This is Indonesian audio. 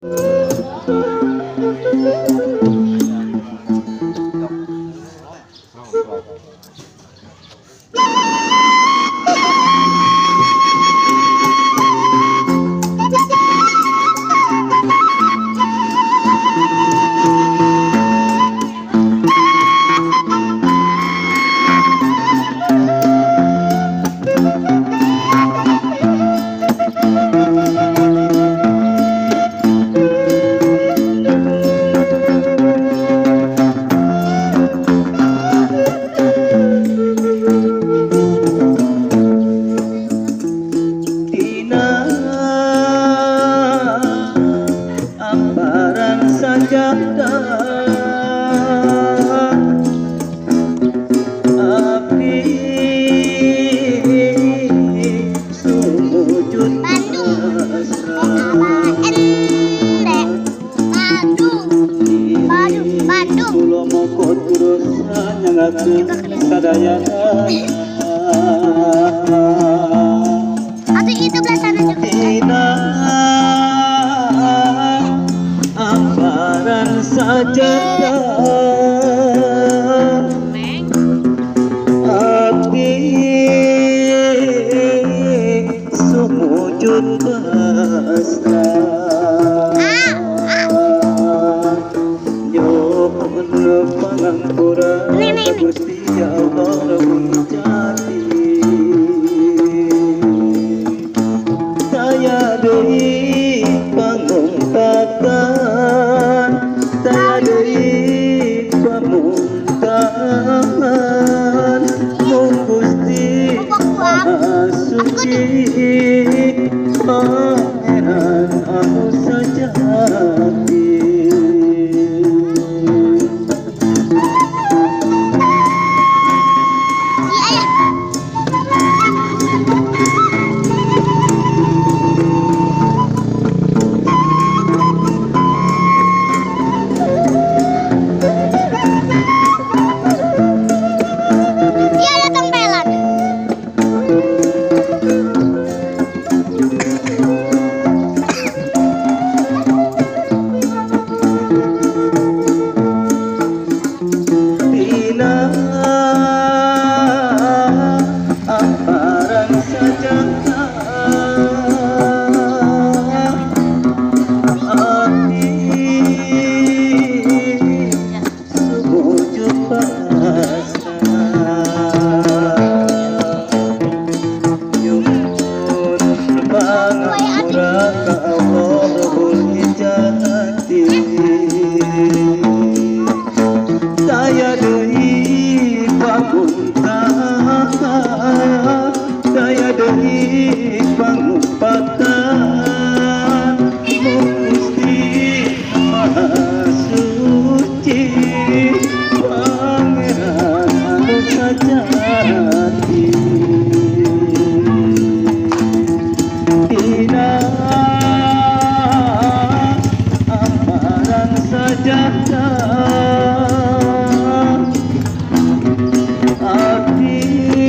Atau itu belah sana juga. Amparan saja abdi sumujud pasrah nyuhun pangampura Gusti Allah Rabbul Jati saya deui pangumpatan saya deui pamungkahan mung Gusti Maha Suci Pangeran anu sajati. Saya deui pangumpatan, saya deui pangumpatan, Gusti Maha Suci, Pangeran anu sajati. Dina amparan sajata abdi